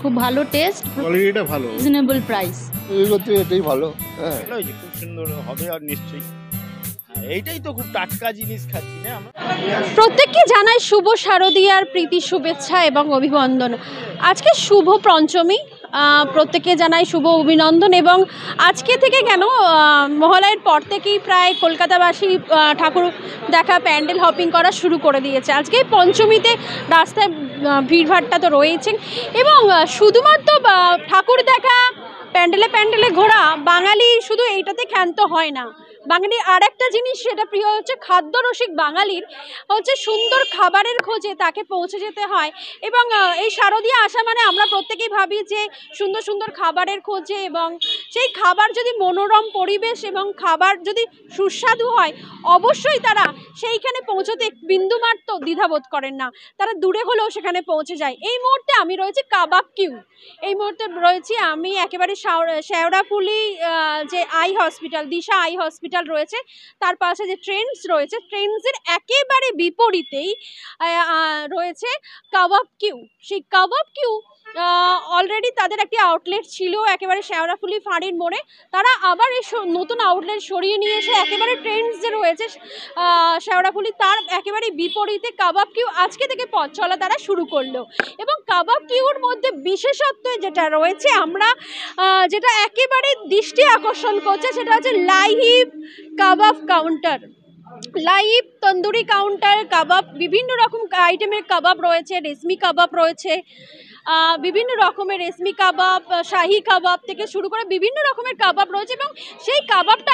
খুব ভালো টেস্ট, কোয়ালিটিটা ভালো, রিজনেবল প্রাইস, এটাই ভালো। হ্যাঁ, খুব সুন্দর হবে আর নিশ্চয়ই এইটাই তো খুব টাটকা জিনিস খাচ্ছি না আমরা। প্রত্যেককে জানাই শুভ শারদীয়ার প্রীতি শুভেচ্ছা এবং অভিনন্দন। আজকে শুভ পঞ্চমী, প্রত্যেককে জানাই শুভ অভিনন্দন। এবং আজকে থেকে কেন মহালয়ের পর থেকেই প্রায় কলকাতাবাসী ঠাকুর দেখা, প্যান্ডেল হপিং করা শুরু করে দিয়েছে। আজকে পঞ্চমীতে রাস্তায় ভিড়ভাড়টা তো রয়েছে, এবং শুধুমাত্র ঠাকুর দেখা, প্যান্ডেলে ঘোরা বাঙালি শুধু এইটাতে ক্ষান্ত হয় না। বাঙালির আর একটা জিনিস সেটা প্রিয় হচ্ছে খাদ্যরসিক বাঙালির হচ্ছে সুন্দর খাবারের খোঁজে তাকে পৌঁছে যেতে হয়। এবং এই শারদীয়া আসা মানে আমরা প্রত্যেকেই ভাবি যে সুন্দর সুন্দর খাবারের খোঁজে, এবং সেই খাবার যদি মনোরম পরিবেশ এবং খাবার যদি সুস্বাদু হয় অবশ্যই তারা সেইখানে পৌঁছতে বিন্দুমাত্র দ্বিধাবোধ করেন না, তারা দূরে হলেও সেখানে পৌঁছে যায়। এই মুহূর্তে আমি রয়েছি কাবাব কিউ, এই মুহূর্তে রয়েছি আমি একেবারে শেওড়াফুলি যে আই হসপিটাল, দিশা আই হসপিটাল রয়েছে, তার পাশে যে ট্রেন্ডস রয়েছে, ট্রেন্ডসের একেবারে বিপরীতেই রয়েছে কাবাব কিউ। সেই কাবাব কিউ অলরেডি তাদের একটি আউটলেট ছিল একেবারে শেওড়াফুলি ফাঁড়ির মোড়ে, তারা আবার এই নতুন আউটলেট সরিয়ে নিয়ে এসে একেবারে ট্রেন্ডস যে রয়েছে শেওড়াফুলি তার একেবারে বিপরীতে কাবাব কিউ আজকে থেকে পথ চলা তারা শুরু করলো। এবং কাবাব কিউর মধ্যে বিশেষত্ব যেটা রয়েছে, আমরা যেটা একেবারে দৃষ্টি আকর্ষণ করছে সেটা হচ্ছে লাইভ কাবাব কাউন্টার, লাইভ তন্দুরি কাউন্টার। কাবাব বিভিন্ন রকম আইটেমের কাবাব রয়েছে, রেশমি কাবাব রয়েছে, বিভিন্ন রকমের রেশমি কাবাব, শাহি কাবাব থেকে শুরু করে বিভিন্ন রকমের কাবাব রয়েছে। এবং সেই কাবাবটা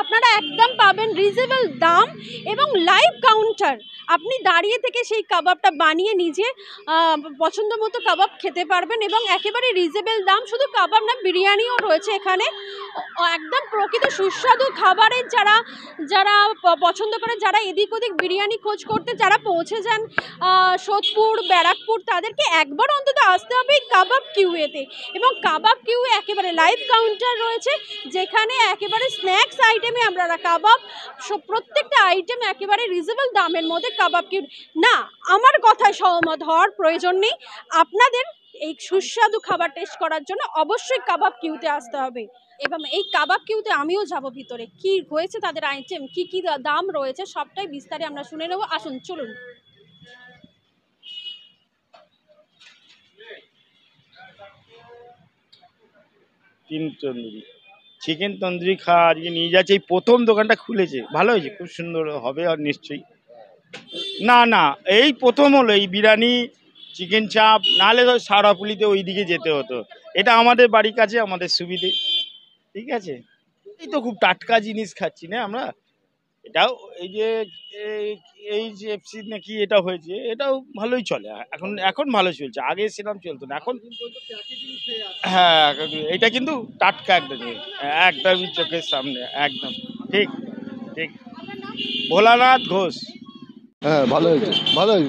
আপনারা একদম পাবেন রিজনেবল দাম এবং লাইভ কাউন্টার। আপনি দাঁড়িয়ে থেকে সেই কাবাবটা বানিয়ে নিজে পছন্দ মতো কাবাব খেতে পারবেন, এবং একেবারে রিজনেবল দাম। শুধু কাবাব না, বিরিয়ানিও রয়েছে এখানে, একদম প্রকৃত সুস্বাদু খাবারের যারা পছন্দ করে, যারা এদিক ওদিক বিরিয়ানি খোঁজ করতে যারা পৌঁছে যান সোদপুর, ব্যারাকপুর, তাদেরকে একবার অন্তত আসতে হবে কাবাব কিউয়েতে। এবং কাবাব কিউ একেবারে লাইভ কাউন্টার রয়েছে, যেখানে একেবারে স্ন্যাক্স আইটেমে আমরা কাবাব প্রত্যেকটা আইটেম একেবারে রিজনেবল দামের মধ্যে কাবাব কিউ। না, আমার কথায় সহমত হওয়ার প্রয়োজন নেই, আপনাদের এই সুস্বাদু খাবার টেস্ট করার জন্য অবশ্যই কাবাব কিউতে আসতে হবে। এবং এই কাবাব কিউতে আমিও যাব, ভিতরে কি হয়েছে তাদের আইটেম, কি কি দাম রয়েছে সবটাই বিস্তারে আমরা শুনে নেব। আসুন, চলুন। চিকেন তন্দুরি খাওয়া আজকে নিয়ে যাচ্ছে, এই প্রথম দোকানটা খুলেছে, ভালো হয়েছে, খুব সুন্দর হবে আর নিশ্চয়ই। না এই প্রথম হলো এই বিরিয়ানি, চিকেন চাপ, নাহলে তো শেওড়াফুলিতে ওই দিকে যেতে হতো, এটা আমাদের বাড়ির কাছে, আমাদের সুবিধে, ঠিক আছে। এই তো খুব টাটকা জিনিস খাচ্ছি না আমরা। এটাও এই যে এফসি নাকি এটা হয়েছে, এটাও ভালোই চলে এখন ভালো চলছে, আগে সেরকম চলতো না এখন। হ্যাঁ, এটা কিন্তু টাটকা একদমই চোখের সামনে, একদম ঠিক ঠিক। ভোলানাথ ঘোষ। হ্যাঁ, ভালো হয়েছে,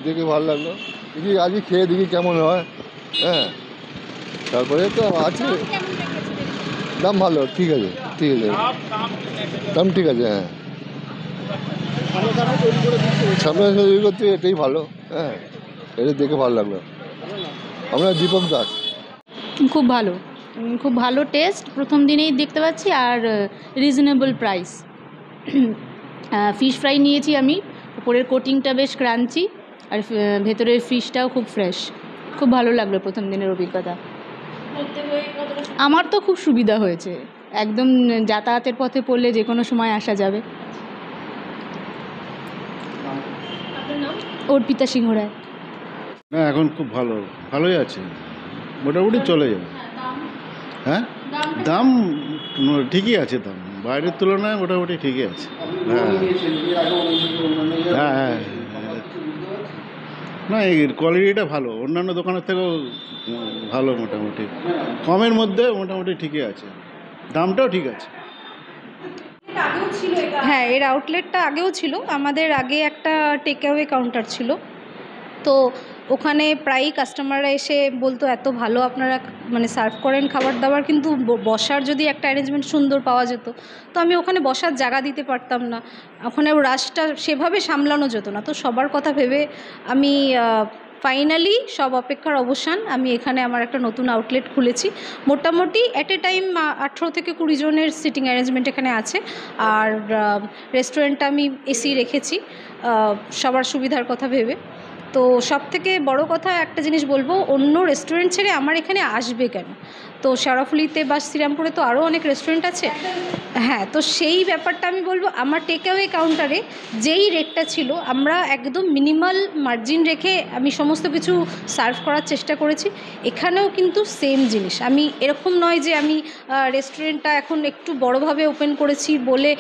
দেখে ভালো লাগলো। দেখি আজকে খেয়ে দেখি কেমন হয়। হ্যাঁ, তারপরে তো আছে দাম ভালো, ঠিক আছে দাম ঠিক আছে। হ্যাঁ, সামনে তৈরি করতে এটাই ভালো। হ্যাঁ, এটা দেখে ভালো লাগলো। আমরা দীপক দাস। খুব ভালো টেস্ট, প্রথম দিনেই দেখতে পাচ্ছি, আর রিজনেবল প্রাইস। ফিশ ফ্রাই নিয়েছি আমি, উপরের কোটিংটা বেশ ক্রাঞ্চি, আর ভেতরের ফিশটাও খুব ফ্রেশ। খুব ভালো লাগলো প্রথম দিনের অভিজ্ঞতা। আমার তো খুব সুবিধা হয়েছে, একদম যাতায়াতের পথে পড়লে যে কোনো সময় আসা যাবে। অর্পিতা সিংহ রায়। না, এখন খুব ভালোই আছে, মোটামুটি চলে যাবে। হ্যাঁ, দাম ঠিকই আছে, দাম বাইরের তুলনায় মোটামুটি ঠিকই আছে। হ্যাঁ হ্যাঁ, না এর কোয়ালিটিটা ভালো, অন্যান্য দোকানের থেকেও ভালো, মোটামুটি কমের মধ্যে মোটামুটি ঠিকই আছে, দামটাও ঠিক আছে। হ্যাঁ, এর আউটলেটটা আগেও ছিল, আমাদের আগে একটা টেক অ্যাওয়ে কাউন্টার ছিল, তো ওখানে প্রায়ই কাস্টমাররা এসে বলতো এত ভালো আপনারা মানে সার্ভ করেন খাবার দাবার, কিন্তু বসার যদি একটা অ্যারেঞ্জমেন্ট সুন্দর পাওয়া যেত তো আমি ওখানে বসার জায়গা দিতে পারতাম না, ওখানে রাশটা সেভাবে সামলানো যেত না। তো সবার কথা ভেবে আমি ফাইনালি সব অপেক্ষার অবসান, আমি এখানে আমার একটা নতুন আউটলেট খুলেছি। মোটামুটি অ্যাট এ টাইম 18 থেকে 20 জনের সিটিং অ্যারেঞ্জমেন্ট এখানে আছে। আর রেস্টুরেন্টটা আমি এসি রেখেছি সবার সুবিধার কথা ভেবে। তো সবথেকে বড় কথা একটা জিনিস বলবো, অন্য রেস্টুরেন্ট ছেড়ে আমার এখানে আসবে কেন? তো শেরাফুলিতে বা শ্রীরামপুরে তো আরও অনেক রেস্টুরেন্ট আছে। হ্যাঁ, তো সেই ব্যাপারটা আমি বলবো, আমার টেক অ্যাওয়ে কাউন্টারে যেই রেটটা ছিল আমরা একদম মিনিমাল মার্জিন রেখে আমি সমস্ত কিছু সার্ভ করার চেষ্টা করেছি। এখানেও কিন্তু সেম জিনিস, আমি এরকম নয় যে আমি রেস্টুরেন্টটা এখন একটু বড়োভাবে ওপেন করেছি বলে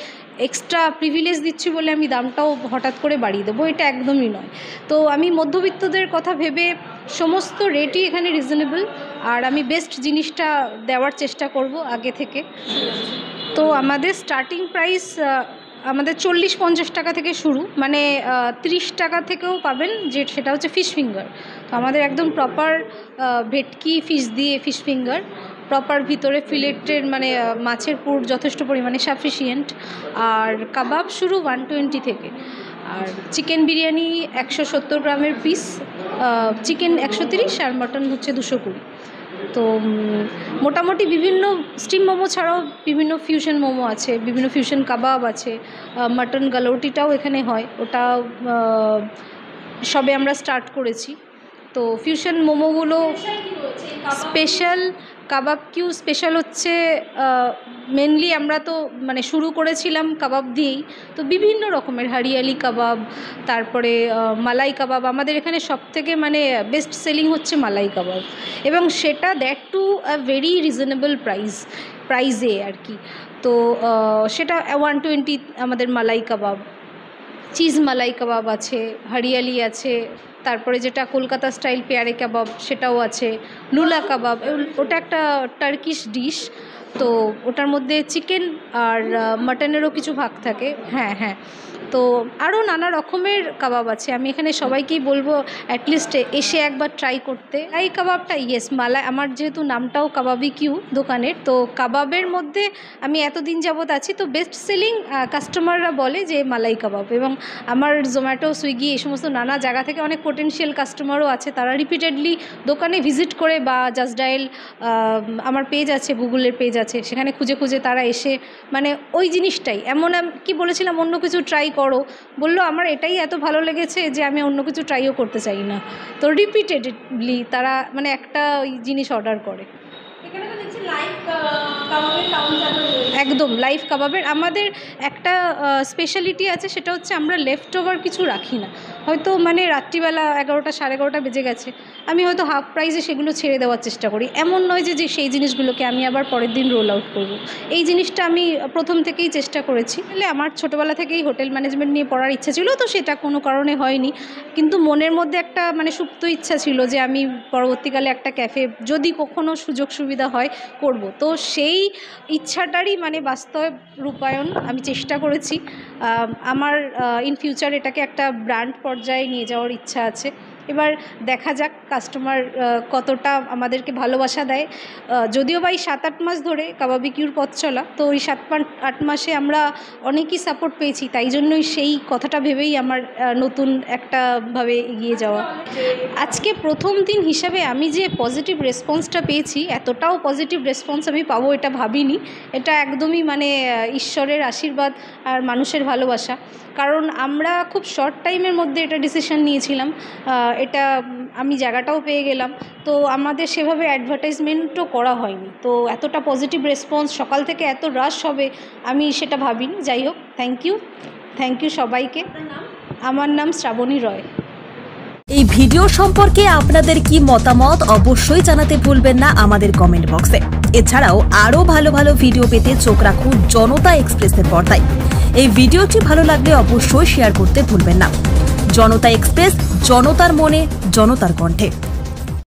এক্সট্রা প্রিভিলেজ দিচ্ছি বলে আমি দামটাও হঠাৎ করে বাড়িয়ে দেবো, এটা একদমই নয়। তো আমি মধ্যবিত্তদের কথা ভেবে সমস্ত রেটই এখানে রিজনেবল, আর আমি বেস্ট জিনিসটা দেওয়ার চেষ্টা করব আগে থেকে। তো আমাদের স্টার্টিং প্রাইস আমাদের 40-50 টাকা থেকে শুরু, মানে 30 টাকা থেকেও পাবেন, যে সেটা হচ্ছে ফিশ ফিঙ্গার। তো আমাদের একদম প্রপার ভেটকি ফিশ দিয়ে ফিশ ফিঙ্গার, প্রপার ভিতরে ফিলেটের মানে মাছের পুর যথেষ্ট পরিমাণে সাফিসিয়েন্ট, আর কাবাব শুরু 120 থেকে, আর চিকেন বিরিয়ানি 170 গ্রামের পিস, চিকেন 130 আর মটন হচ্ছে 220। তো মোটামুটি বিভিন্ন স্টিম মোমো ছাড়াও বিভিন্ন ফিউশন মোমো আছে, বিভিন্ন ফিউশন কাবাব আছে, মাটন গালৌটিটাও এখানে হয়, ওটা সবে আমরা স্টার্ট করেছি। তো ফিউশন মোমোগুলো স্পেশাল, কাবাব কিউ স্পেশাল হচ্ছে মেনলি আমরা তো মানে শুরু করেছিলাম কাবাব দিয়েই, তো বিভিন্ন রকমের হরিয়ালি কাবাব, তারপরে মালাই কাবাব, আমাদের এখানে সবথেকে মানে বেস্ট সেলিং হচ্ছে মালাই কাবাব, এবং সেটা that to a very reasonable প্রাইজে আর কি। তো সেটা 120 আমাদের মালাই কাবাব, চিজ মালাই কাবাব আছে, হরিয়ালি আছে, তারপরে যেটা কলকাতা স্টাইল পেয়ারে কাবাব সেটাও আছে, লুলা কাবাব, ওটা একটা টার্কিশ ডিশ, তো ওটার মধ্যে চিকেন আর মাটনেরও কিছু ভাগ থাকে। হ্যাঁ হ্যাঁ, তো আরও নানা রকমের কাবাব আছে, আমি এখানে সবাইকেই বলবো অ্যাটলিস্ট এসে একবার ট্রাই করতে। এই কাবাবটা ইয়েস মালাই, আমার যেহেতু নামটাও কাবাবি কিউ দোকানের, তো কাবাবের মধ্যে আমি এতদিন যাবৎ আছি, তো বেস্ট সেলিং কাস্টমাররা বলে যে মালাই কাবাব, এবং আমার জোম্যাটো সুইগি এই সমস্ত নানা জায়গা থেকে অনেক পোটেনশিয়াল কাস্টমারও আছে, তারা রিপিটেডলি দোকানে ভিজিট করে বা জাস্ট ডায়াল আমার পেজ আছে, গুগলের পেজ আছে, সেখানে খুঁজে খুঁজে তারা এসে মানে ওই জিনিসটাই, এমন কি বলেছিলাম অন্য কিছু ট্রাই করো, বললো আমার এটাই এত ভালো লেগেছে যে আমি অন্য কিছু ট্রাইও করতে চাই না, তো রিপিটেডলি তারা মানে একটা ওই জিনিস অর্ডার করে। একদম লাইভ কাবাবের আমাদের একটা স্পেশালিটি আছে, সেটা হচ্ছে আমরা লেফট ওভার কিছু রাখি না। হয়তো মানে রাত্রিবেলা 11টা 11:30 বেজে গেছে, আমি হয়তো হাফ প্রাইসে সেগুলো ছেড়ে দেওয়ার চেষ্টা করি, এমন নয় যে সেই জিনিসগুলোকে আমি আবার পরের দিন রোল আউট করব। এই জিনিসটা আমি প্রথম থেকেই চেষ্টা করেছি। তাহলে আমার ছোটোবেলা থেকেই হোটেল ম্যানেজমেন্ট নিয়ে পড়ার ইচ্ছা ছিল, তো সেটা কোনো কারণে হয়নি, কিন্তু মনের মধ্যে একটা মানে সুপ্ত ইচ্ছা ছিল যে আমি পরবর্তীকালে একটা ক্যাফে যদি কখনো সুযোগ সুবিধা হয় করব। তো সেই ইচ্ছাটারই মানে বাস্তব রূপায়ণ আমি চেষ্টা করেছি। আমার ইন ফিউচার এটাকে একটা ব্র্যান্ড পর্যায়ে নিয়ে যাওয়ার ইচ্ছা আছে। এবার দেখা যাক কাস্টমার কতটা আমাদেরকে ভালোবাসা দেয়। যদিও বা এই 7-8 মাস ধরে কাবাবি কিউর পথ চলা, তো ওই 7-8 মাসে আমরা অনেকই সাপোর্ট পেয়েছি, তাই জন্যই সেই কথাটা ভেবেই আমার নতুন একটা ভাবে এগিয়ে যাওয়া। আজকে প্রথম দিন হিসাবে আমি যে পজিটিভ রেসপন্সটা পেয়েছি, এতটাও পজিটিভ রেসপন্স আমি পাবো এটা ভাবিনি। এটা একদমই মানে ঈশ্বরের আশীর্বাদ আর মানুষের ভালোবাসা, কারণ আমরা খুব শর্ট টাইমের মধ্যে এটা ডিসিশন নিয়েছিলাম, এটা আমি জায়গাটাও পেয়ে গেলাম, তো আমাদের সেভাবে অ্যাডভার্টাইজমেন্টও করা হয়নি, তো এতটা পজিটিভ রেসপন্স সকাল থেকে এত রাশ হবে আমি সেটা ভাবিনি। যাই হোক, থ্যাংক ইউ সবাইকে। আমার নাম শ্রাবণী রয়। এই ভিডিও সম্পর্কে আপনাদের কি মতামত অবশ্যই জানাতে ভুলবেন না আমাদের কমেন্ট বক্সে। এছাড়াও আরও ভালো ভালো ভিডিও পেতে চোখ রাখুন জনতা এক্সপ্রেসের পর্দায়। এই ভিডিওটি ভালো লাগলে অবশ্যই শেয়ার করতে ভুলবেন না। জনতা এক্সপ্রেস, জনতার মনে, জনতার কণ্ঠে।